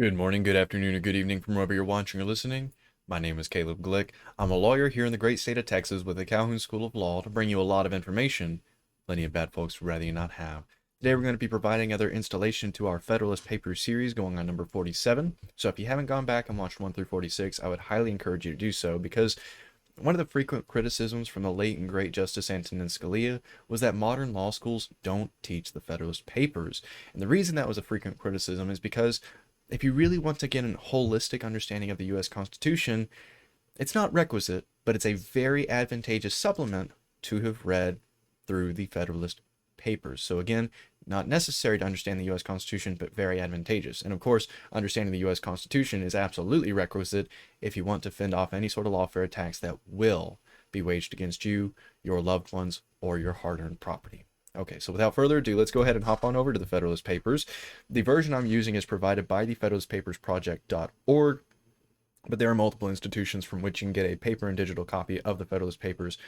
Good morning, good afternoon, or good evening from wherever you're watching or listening. My name is Caleb Glick. I'm a lawyer here in the great state of Texas with the Calhoun School of Law to bring you a lot of information plenty of bad folks would rather you not have. Today we're going to be providing another installation to our Federalist Papers series going on number 47. So if you haven't gone back and watched 1 through 46, I would highly encourage you to do so because one of the frequent criticisms from the late and great Justice Antonin Scalia was that modern law schools don't teach the Federalist Papers. And the reason that was a frequent criticism is because if you really want to get a holistic understanding of the U.S. Constitution, it's not requisite, but it's a very advantageous supplement to have read through the Federalist Papers. So again, not necessary to understand the U.S. Constitution, but very advantageous. And of course, understanding the U.S. Constitution is absolutely requisite if you want to fend off any sort of lawfare attacks that will be waged against you, your loved ones, or your hard-earned property. Okay, so without further ado, let's go ahead and hop on over to the Federalist Papers. The version I'm using is provided by the federalistpapersproject.org, but there are multiple institutions from which you can get a paper and digital copy of the Federalist Papers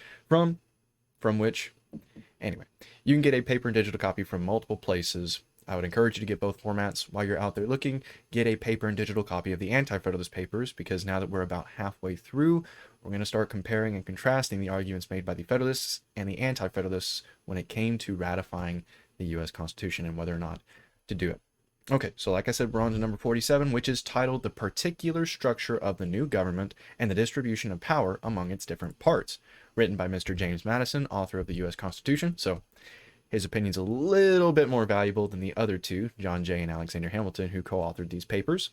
Anyway, you can get a paper and digital copy from multiple places. I would encourage you to get both formats while you're out there looking. Get a paper and digital copy of the Anti-Federalist Papers, because now that we're about halfway through, we're going to start comparing and contrasting the arguments made by the Federalists and the Anti-Federalists when it came to ratifying the U.S. Constitution and whether or not to do it. Okay, so like I said, we're on to number 47, which is titled The Particular Structure of the New Government and the Distribution of Power Among Its Different Parts, written by Mr. James Madison, author of the U.S. Constitution. So his opinion's a little bit more valuable than the other two, John Jay and Alexander Hamilton, who co-authored these papers.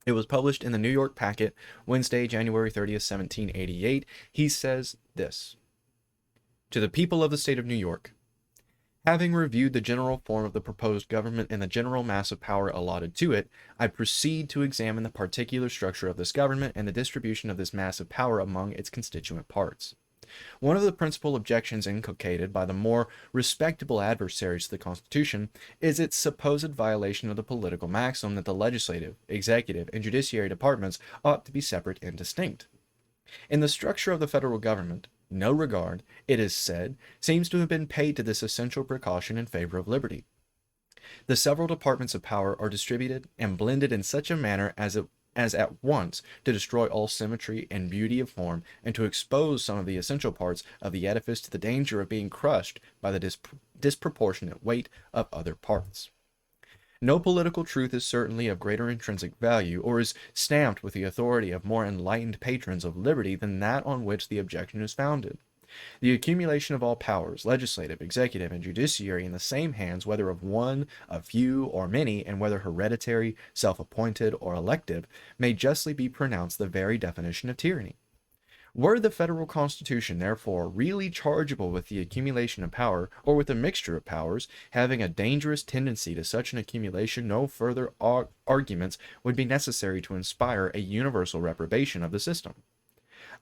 It was published in the New York Packet, Wednesday, January 30th, 1788. He says this: "To the people of the state of New York, having reviewed the general form of the proposed government and the general mass of power allotted to it, I proceed to examine the particular structure of this government and the distribution of this mass of power among its constituent parts. One of the principal objections inculcated by the more respectable adversaries to the Constitution is its supposed violation of the political maxim that the legislative, executive, and judiciary departments ought to be separate and distinct. In the structure of the federal government, no regard, it is said, seems to have been paid to this essential precaution in favor of liberty. The several departments of power are distributed and blended in such a manner as at once to destroy all symmetry and beauty of form, and to expose some of the essential parts of the edifice to the danger of being crushed by the disproportionate weight of other parts. No political truth is certainly of greater intrinsic value, or is stamped with the authority of more enlightened patrons of liberty than that on which the objection is founded. The accumulation of all powers, legislative, executive, and judiciary, in the same hands, whether of one, a few, or many, and whether hereditary, self-appointed, or elective, may justly be pronounced the very definition of tyranny. Were the federal Constitution, therefore, really chargeable with the accumulation of power, or with a mixture of powers, having a dangerous tendency to such an accumulation, no further arguments would be necessary to inspire a universal reprobation of the system.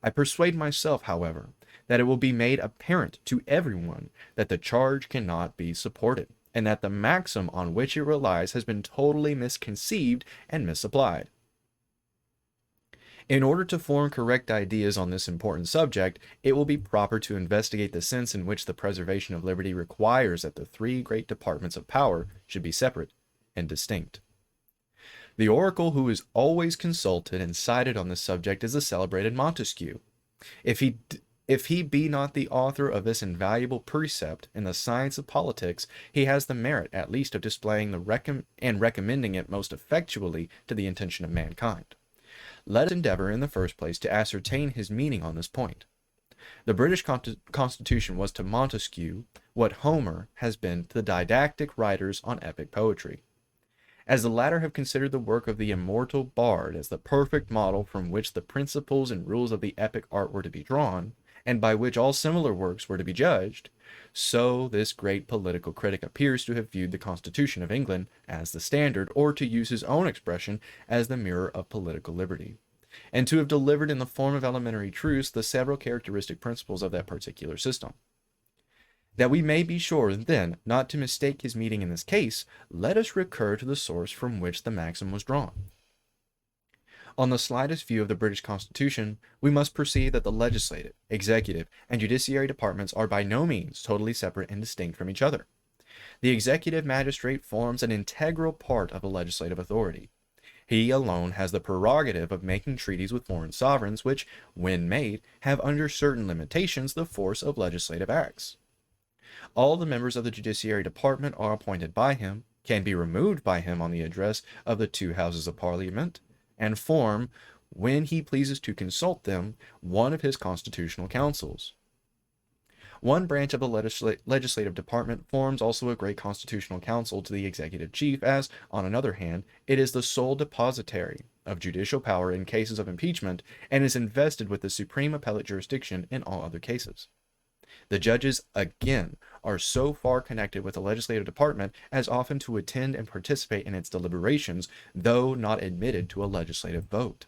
I persuade myself, however, that it will be made apparent to everyone that the charge cannot be supported, and that the maxim on which it relies has been totally misconceived and misapplied. In order to form correct ideas on this important subject, it will be proper to investigate the sense in which the preservation of liberty requires that the three great departments of power should be separate and distinct. The oracle who is always consulted and cited on this subject is the celebrated Montesquieu. If he be not the author of this invaluable precept in the science of politics, he has the merit at least of displaying and recommending it most effectually to the intention of mankind. Let us endeavor in the first place to ascertain his meaning on this point. The British Constitution was to Montesquieu what Homer has been to the didactic writers on epic poetry. As the latter have considered the work of the immortal bard as the perfect model from which the principles and rules of the epic art were to be drawn, and by which all similar works were to be judged, so this great political critic appears to have viewed the Constitution of England as the standard, or to use his own expression, as the mirror of political liberty, and to have delivered in the form of elementary truths the several characteristic principles of that particular system. That we may be sure, then, not to mistake his meaning in this case, let us recur to the source from which the maxim was drawn. On the slightest view of the British Constitution, we must perceive that the legislative, executive, and judiciary departments are by no means totally separate and distinct from each other. The executive magistrate forms an integral part of the legislative authority. He alone has the prerogative of making treaties with foreign sovereigns, which, when made, have under certain limitations the force of legislative acts. All the members of the Judiciary Department are appointed by him, can be removed by him on the address of the two houses of Parliament, and form, when he pleases to consult them, one of his constitutional councils. One branch of the legislative department forms also a great constitutional council to the executive chief, as, on another hand, it is the sole depositary of judicial power in cases of impeachment and is invested with the supreme appellate jurisdiction in all other cases. The judges, again, are so far connected with the legislative department as often to attend and participate in its deliberations, though not admitted to a legislative vote.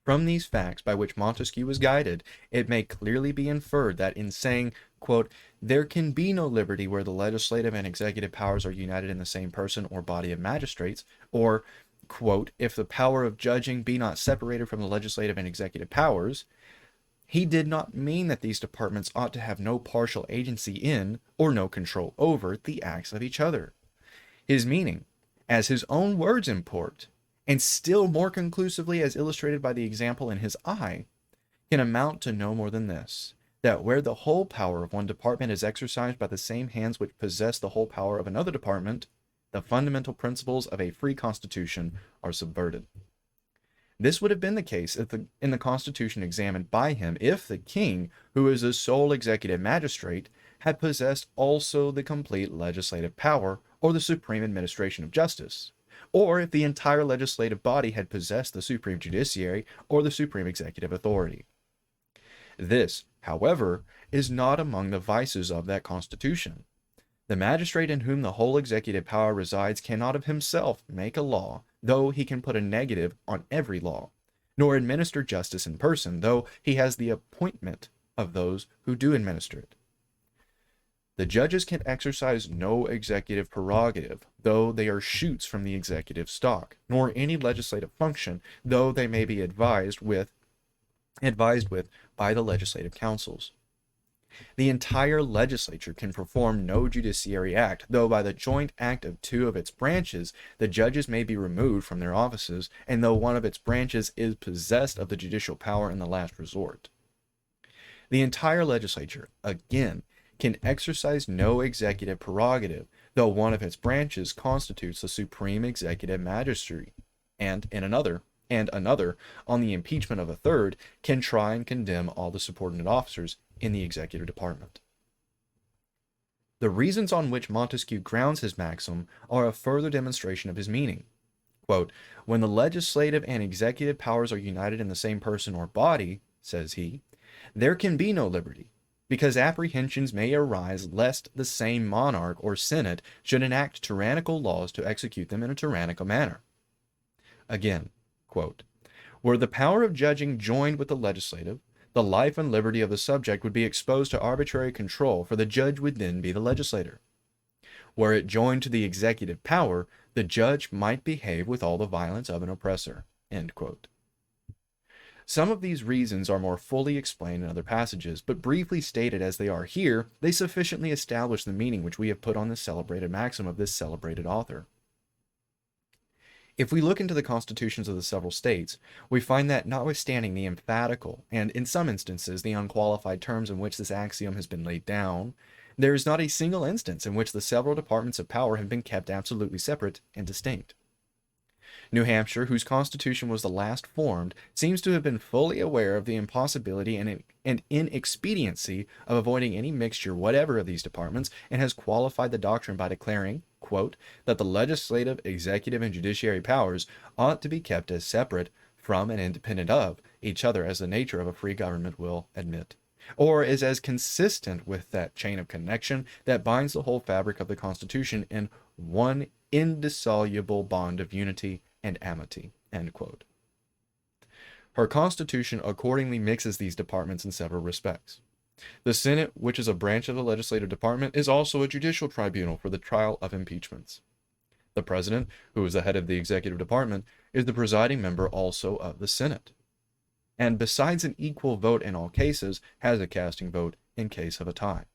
From these facts by which Montesquieu was guided, it may clearly be inferred that in saying, quote, "There can be no liberty where the legislative and executive powers are united in the same person or body of magistrates," or, quote, "if the power of judging be not separated from the legislative and executive powers," he did not mean that these departments ought to have no partial agency in, or no control over, the acts of each other. His meaning, as his own words import, and still more conclusively as illustrated by the example in his eye, can amount to no more than this: that where the whole power of one department is exercised by the same hands which possess the whole power of another department, the fundamental principles of a free constitution are subverted. This would have been the case in the constitution examined by him if the king, who is the sole executive magistrate, had possessed also the complete legislative power or the supreme administration of justice, or if the entire legislative body had possessed the supreme judiciary or the supreme executive authority. This, however, is not among the vices of that constitution. The magistrate in whom the whole executive power resides cannot of himself make a law, though he can put a negative on every law, nor administer justice in person, though he has the appointment of those who do administer it. The judges can exercise no executive prerogative, though they are shoots from the executive stock, nor any legislative function, though they may be advised with by the legislative councils. The entire legislature can perform no judiciary act, though by the joint act of two of its branches the judges may be removed from their offices, and though one of its branches is possessed of the judicial power in the last resort. The entire legislature, again, can exercise no executive prerogative, though one of its branches constitutes the supreme executive magistracy, and another, on the impeachment of a third, can try and condemn all the subordinate officers in the executive department. The reasons on which Montesquieu grounds his maxim are a further demonstration of his meaning. Quote, "When the legislative and executive powers are united in the same person or body," says he, "there can be no liberty, because apprehensions may arise lest the same monarch or senate should enact tyrannical laws to execute them in a tyrannical manner." Again, quote, "Were the power of judging joined with the legislative, the life and liberty of the subject would be exposed to arbitrary control, for the judge would then be the legislator. Were it joined to the executive power, the judge might behave with all the violence of an oppressor." End quote. Some of these reasons are more fully explained in other passages, but briefly stated as they are here, they sufficiently establish the meaning which we have put on this celebrated maxim of this celebrated author. If we look into the constitutions of the several states, we find that notwithstanding the emphatical, and in some instances the unqualified terms in which this axiom has been laid down, there is not a single instance in which the several departments of power have been kept absolutely separate and distinct. New Hampshire, whose constitution was the last formed, seems to have been fully aware of the impossibility and inexpediency of avoiding any mixture whatever of these departments, and has qualified the doctrine by declaring, quote, "that the legislative, executive, and judiciary powers ought to be kept as separate from and independent of each other as the nature of a free government will admit, or is as consistent with that chain of connection that binds the whole fabric of the Constitution in one indissoluble bond of unity and amity." End quote. Her Constitution accordingly mixes these departments in several respects. The Senate, which is a branch of the legislative department, is also a judicial tribunal for the trial of impeachments. The President, who is the head of the executive department, is the presiding member also of the Senate, and besides an equal vote in all cases, has a casting vote in case of a tie.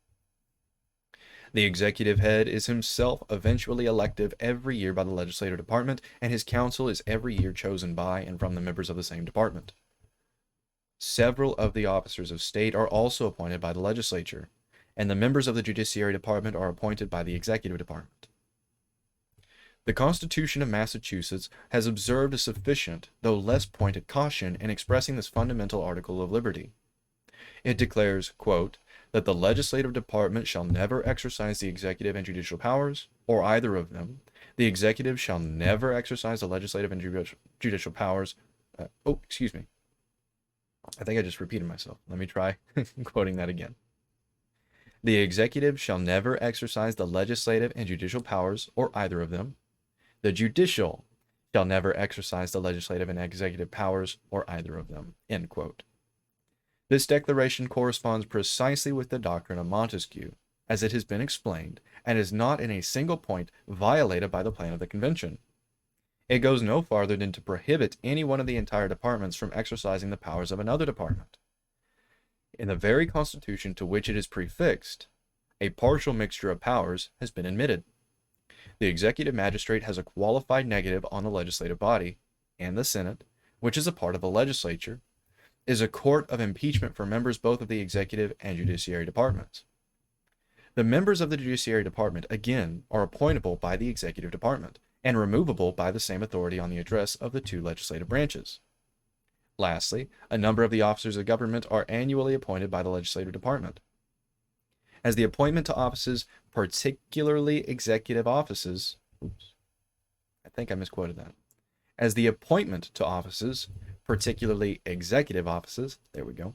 The executive head is himself eventually elective every year by the legislative department, and his council is every year chosen by and from the members of the same department. Several of the officers of state are also appointed by the legislature, and the members of the Judiciary Department are appointed by the Executive Department. The Constitution of Massachusetts has observed a sufficient, though less pointed caution in expressing this fundamental article of liberty. It declares, quote, that the legislative department shall never exercise the executive and judicial powers, or either of them. The executive shall never exercise the legislative and judicial powers. Excuse me. I think I just repeated myself. Let me try quoting that again. The executive shall never exercise the legislative and judicial powers, or either of them. The judicial shall never exercise the legislative and executive powers, or either of them. End quote. This declaration corresponds precisely with the doctrine of Montesquieu, as it has been explained, and is not in a single point violated by the plan of the convention. It goes no farther than to prohibit any one of the entire departments from exercising the powers of another department. In the very Constitution to which it is prefixed, a partial mixture of powers has been admitted. The executive magistrate has a qualified negative on the legislative body, and the Senate, which is a part of the legislature, is a court of impeachment for members both of the executive and judiciary departments. The members of the judiciary department, again, are appointable by the executive department, and removable by the same authority on the address of the two legislative branches. Lastly, a number of the officers of government are annually appointed by the legislative department. As the appointment to offices, particularly executive offices, I think I misquoted that. As the appointment to offices, particularly executive offices, there we go,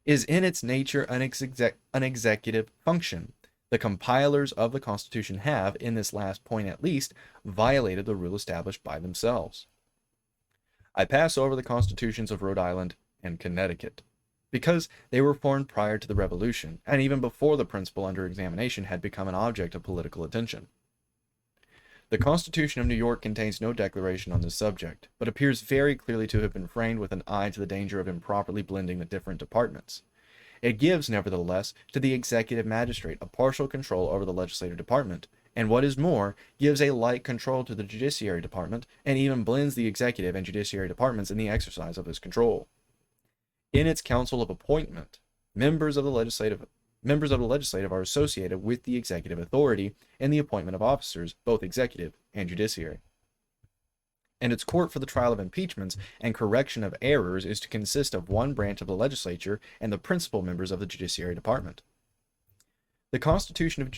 is in its nature an executive function. The compilers of the Constitution have, in this last point at least, violated the rule established by themselves. I pass over the constitutions of Rhode Island and Connecticut, because they were formed prior to the Revolution, and even before the principle under examination had become an object of political attention. The Constitution of New York contains no declaration on this subject, but appears very clearly to have been framed with an eye to the danger of improperly blending the different departments. It gives, nevertheless, to the executive magistrate a partial control over the legislative department, and what is more, gives a like control to the judiciary department, and even blends the executive and judiciary departments in the exercise of this control. In its council of appointment, members of the legislative are associated with the executive authority in the appointment of officers, both executive and judiciary. And its court for the trial of impeachments and correction of errors is to consist of one branch of the legislature and the principal members of the judiciary department. The Constitution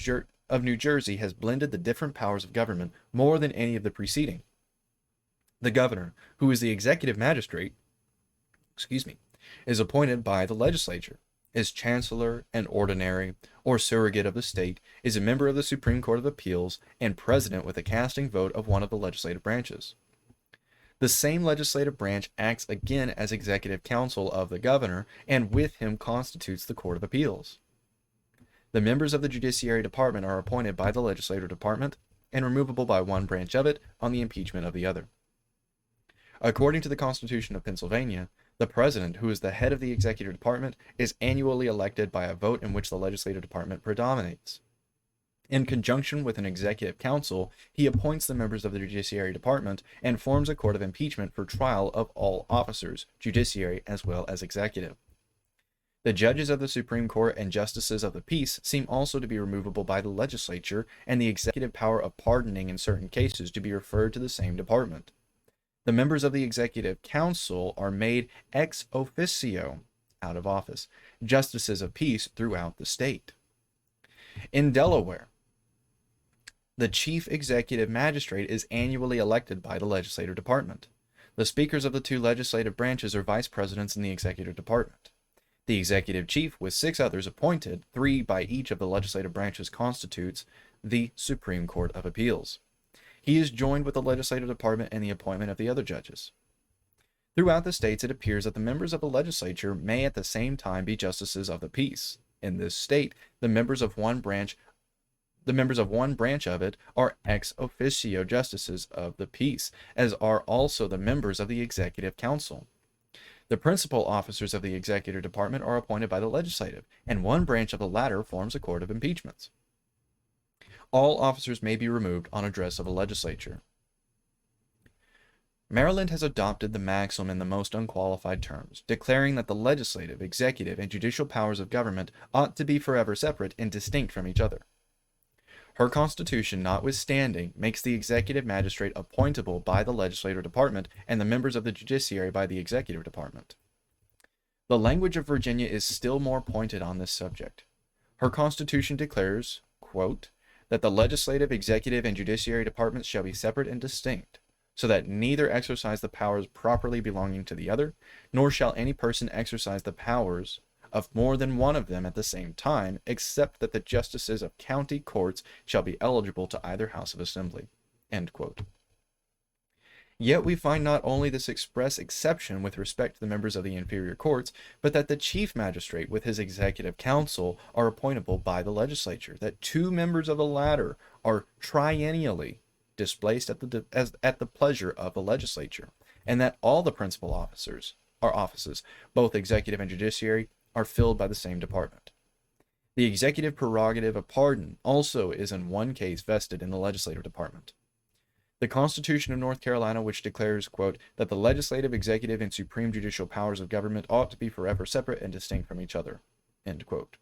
of New Jersey has blended the different powers of government more than any of the preceding. The governor, who is the executive magistrate, is appointed by the legislature, is chancellor and ordinary or surrogate of the state, is a member of the Supreme Court of Appeals, and president with a casting vote of one of the legislative branches. The same legislative branch acts again as executive council of the governor, and with him constitutes the Court of Appeals. The members of the Judiciary Department are appointed by the Legislative Department and removable by one branch of it on the impeachment of the other. According to the Constitution of Pennsylvania, the President, who is the head of the Executive Department, is annually elected by a vote in which the Legislative Department predominates. In conjunction with an Executive Council, he appoints the members of the Judiciary Department and forms a court of impeachment for trial of all officers, judiciary as well as executive. The judges of the Supreme Court and justices of the peace seem also to be removable by the legislature, and the executive power of pardoning in certain cases to be referred to the same department. The members of the Executive Council are made ex officio, out of office, justices of peace throughout the state. In Delaware, the chief executive magistrate is annually elected by the legislative department. The speakers of the two legislative branches are vice presidents in the executive department. The executive chief, with 6 others appointed, 3 by each of the legislative branches, constitutes the Supreme Court of Appeals. He is joined with the legislative department in the appointment of the other judges. Throughout the states, it appears that the members of the legislature may at the same time be justices of the peace. In this state, the members of one branch of it are ex officio justices of the peace, as are also the members of the Executive Council. The principal officers of the Executive Department are appointed by the legislative, and one branch of the latter forms a court of impeachments. all officers may be removed on address of a legislature. Maryland has adopted the maxim in the most unqualified terms, declaring that the legislative, executive, and judicial powers of government ought to be forever separate and distinct from each other. Her Constitution, notwithstanding, makes the executive magistrate appointable by the legislative department and the members of the judiciary by the executive department. The language of Virginia is still more pointed on this subject. Her Constitution declares, quote, that the legislative, executive, and judiciary departments shall be separate and distinct, so that neither exercise the powers properly belonging to the other, nor shall any person exercise the powers of more than one of them at the same time, except that the justices of county courts shall be eligible to either house of assembly. End quote. Yet we find not only this express exception with respect to the members of the inferior courts, but that the chief magistrate with his executive council are appointable by the legislature, that 2 members of the latter are triennially displaced at the pleasure of the legislature, and that all the principal offices, both executive and judiciary, are filled by the same department. The executive prerogative of pardon also is in one case vested in the legislative department. The Constitution of North Carolina, which declares, quote, that the legislative, executive, and supreme judicial powers of government ought to be forever separate and distinct from each other, end quote,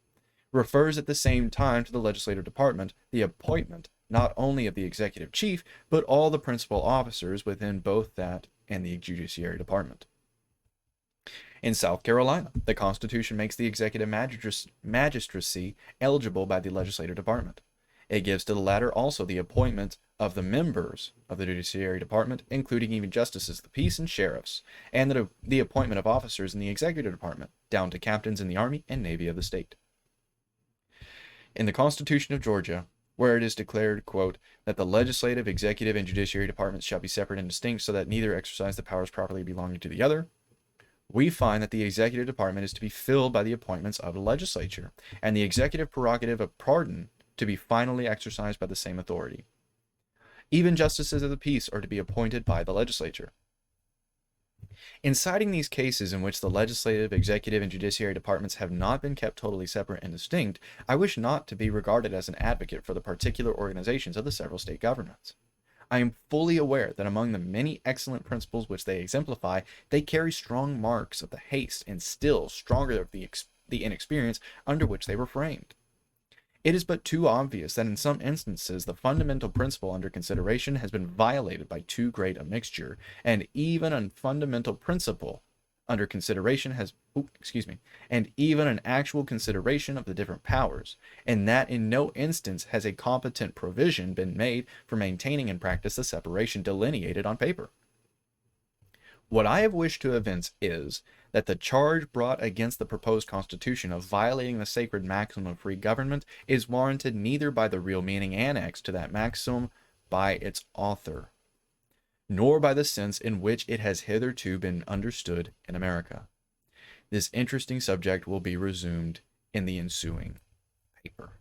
refers at the same time to the legislative department, the appointment not only of the executive chief, but all the principal officers within both that and the judiciary department. In South Carolina, the Constitution makes the executive magistracy eligible by the legislative department. It gives to the latter also the appointment of the members of the judiciary department, including even justices of the peace and sheriffs, and the appointment of officers in the executive department, down to captains in the Army and Navy of the state. In the Constitution of Georgia, where it is declared, quote, that the legislative, executive, and judiciary departments shall be separate and distinct so that neither exercise the powers properly belonging to the other, we find that the executive department is to be filled by the appointments of the legislature, and the executive prerogative of pardon to be finally exercised by the same authority. Even justices of the peace are to be appointed by the legislature. In citing these cases in which the legislative, executive, and judiciary departments have not been kept totally separate and distinct, I wish not to be regarded as an advocate for the particular organizations of the several state governments. I am fully aware that among the many excellent principles which they exemplify, they carry strong marks of the haste and still stronger of the inexperience under which they were framed. It is but too obvious that in some instances the fundamental principle under consideration has been violated by too great a mixture, and even a fundamental principle under consideration and even an actual consideration of the different powers, and that in no instance has a competent provision been made for maintaining in practice the separation delineated on paper. What I have wished to evince is that the charge brought against the proposed Constitution of violating the sacred maxim of free government is warranted neither by the real meaning annexed to that maxim by its author, nor by the sense in which it has hitherto been understood in America. This interesting subject will be resumed in the ensuing paper.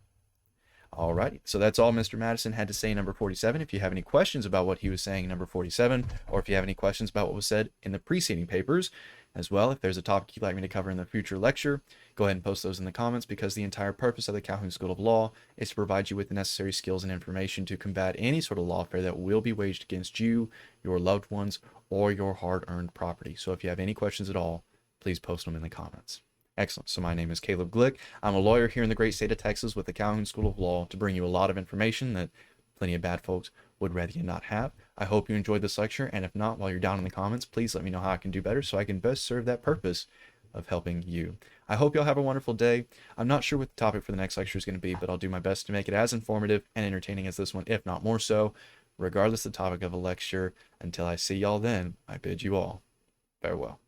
Alrighty, so that's all Mr. Madison had to say in number 47. If you have any questions about what he was saying in number 47, or if you have any questions about what was said in the preceding papers, as well, if there's a topic you'd like me to cover in the future lecture, go ahead and post those in the comments, because the entire purpose of the Calhoun School of Law is to provide you with the necessary skills and information to combat any sort of lawfare that will be waged against you, your loved ones, or your hard-earned property. So if you have any questions at all, please post them in the comments. Excellent. So my name is Caleb Glick. I'm a lawyer here in the great state of Texas with the Calhoun School of Law to bring you a lot of information that plenty of bad folks would rather you not have. I hope you enjoyed this lecture, and if not, while you're down in the comments, please let me know how I can do better so I can best serve that purpose of helping you. I hope y'all have a wonderful day. I'm not sure what the topic for the next lecture is going to be, but I'll do my best to make it as informative and entertaining as this one, if not more so, regardless of the topic of a lecture. Until I see y'all then, I bid you all farewell.